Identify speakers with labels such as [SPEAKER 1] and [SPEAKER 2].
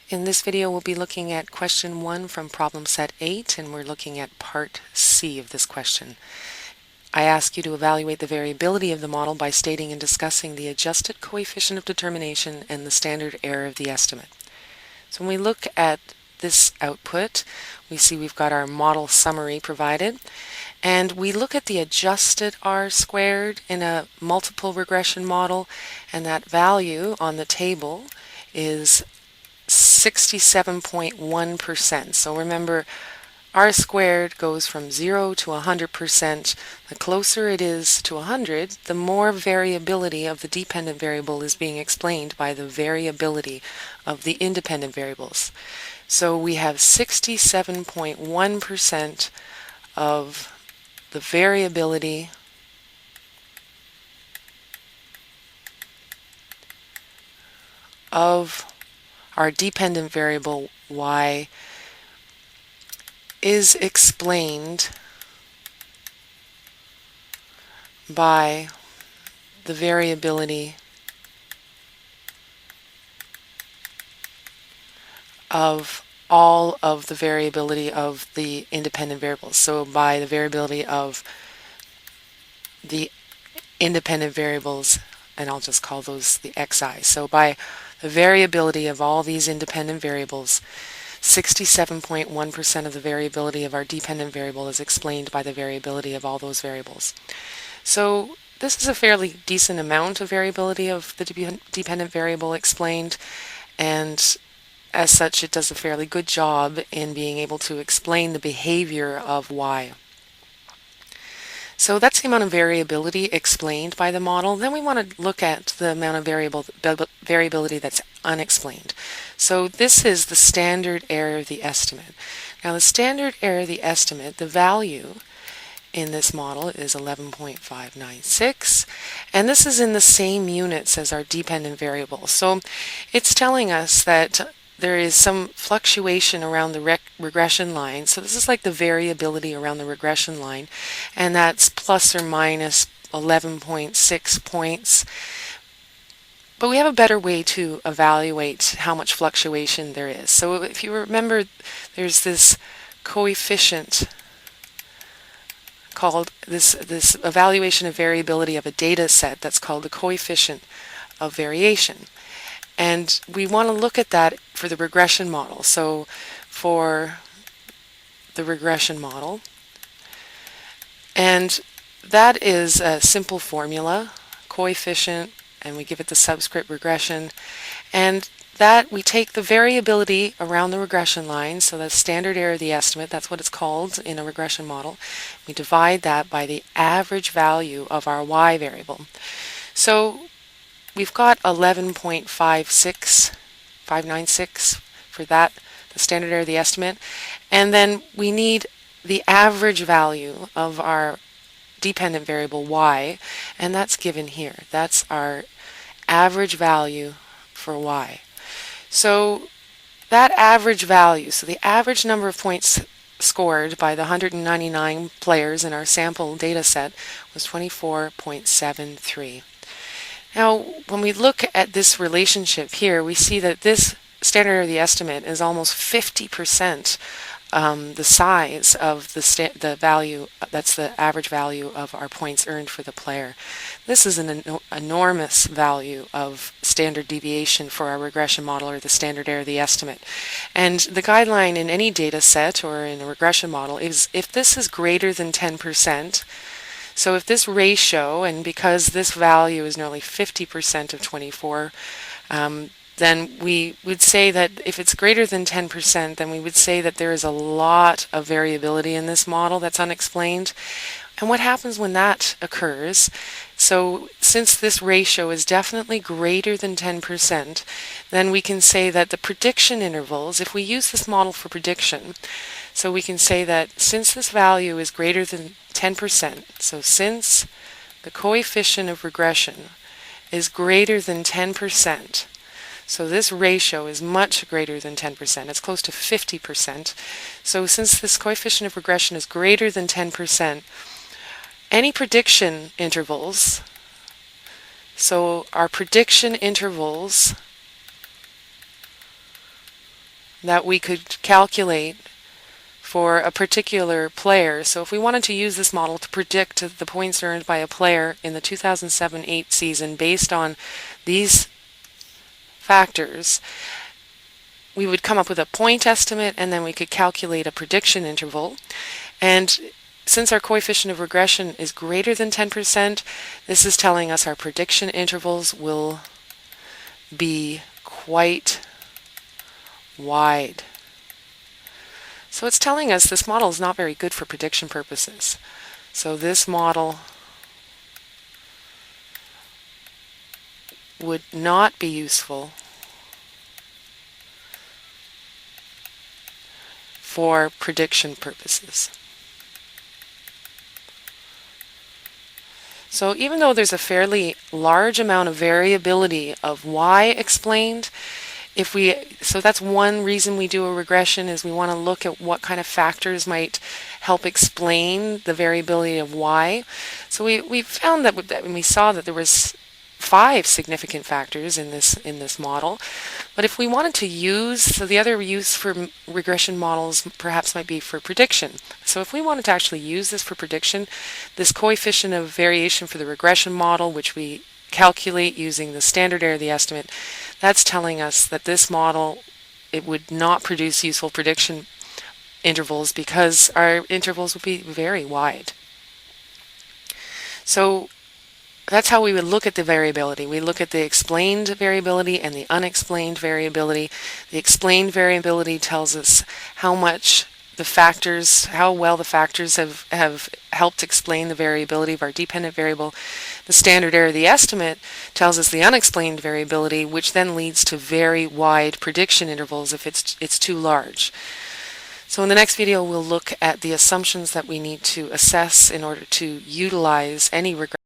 [SPEAKER 1] In this video, we'll be looking at question 1 from problem set 8, and we're looking at part C of this question. I ask you to evaluate the variability of the model by stating and discussing the adjusted coefficient of determination and the standard error of the estimate. So when we look at this output, we see we've got our model summary provided, and we look at the adjusted R-squared in a multiple regression model, and that value on the table is 67.1%. So remember, R-squared goes from 0 to 100%. The closer it is to 100, the more variability of the dependent variable is being explained by the variability of the independent variables. So we have 67.1% of the variability of our dependent variable y is explained by the variability of all of the variability of the independent variables. So by the variability of the independent variables, and I'll just call those the xi. So by the variability of all these independent variables, 67.1% of the variability of our dependent variable is explained by the variability of all those variables. So this is a fairly decent amount of variability of the dependent variable explained, and as such it does a fairly good job in being able to explain the behavior of y. So that's the amount of variability explained by the model. Then we want to look at the amount of variability that's unexplained. So this is the standard error of the estimate. Now the standard error of the estimate, the value in this model is 11.596, and this is in the same units as our dependent variable. So it's telling us that there is some fluctuation around the regression line. So this is like the variability around the regression line, and that's plus or minus 11.6 points. But we have a better way to evaluate how much fluctuation there is. So if you remember, there's this coefficient called this evaluation of variability of a data set that's called the coefficient of variation. And we want to look at that for the regression model. So for the regression model, and that is a simple formula, coefficient, and we give it the subscript regression, and that we take the variability around the regression line, so the standard error of the estimate, that's what it's called in a regression model. We divide that by the average value of our y variable. So we've got 11.596 for that, the standard error of the estimate, and then we need the average value of our dependent variable y, and that's given here. That's our average value for y. So that average value, so the average number of points scored by the 199 players in our sample data set was 24.73. Now, when we look at this relationship here, we see that this standard error of the estimate is almost 50% the size of the value, that's the average value of our points earned for the player. This is an enormous value of standard deviation for our regression model, or the standard error of the estimate. And the guideline in any data set or in a regression model is if this is greater than 10%, so if this ratio, and because this value is nearly 50% of 24, then we would say that if it's greater than 10%, then we would say that there is a lot of variability in this model that's unexplained. And what happens when that occurs? So since this ratio is definitely greater than 10%, then we can say that the prediction intervals, if we use this model for prediction, so we can say that since this value is greater than 10%, so since the coefficient of regression is greater than 10%, so this ratio is much greater than 10%. It's close to 50%. So since this coefficient of regression is greater than 10%, any prediction intervals, so our prediction intervals that we could calculate for a particular player. So if we wanted to use this model to predict the points earned by a player in the 2007-8 season based on these factors, we would come up with a point estimate, and then we could calculate a prediction interval. And since our coefficient of regression is greater than 10%, this is telling us our prediction intervals will be quite wide. So it's telling us this model is not very good for prediction purposes. So this model would not be useful for prediction purposes. So even though there's a fairly large amount of variability of y explained, so that's one reason we do a regression, is we want to look at what kind of factors might help explain the variability of y. So we found that when we saw that there was 5 significant factors in this model. But if we wanted to use, so the other use for regression models perhaps might be for prediction. So if we wanted to actually use this for prediction, this coefficient of variation for the regression model, which we calculate using the standard error of the estimate, that's telling us that this model, it would not produce useful prediction intervals because our intervals would be very wide. So that's how we would look at the variability. We look at the explained variability and the unexplained variability. The explained variability tells us how much how well the factors have helped explain the variability of our dependent variable. The standard error of the estimate tells us the unexplained variability, which then leads to very wide prediction intervals if it's too large. So in the next video, we'll look at the assumptions that we need to assess in order to utilize any regression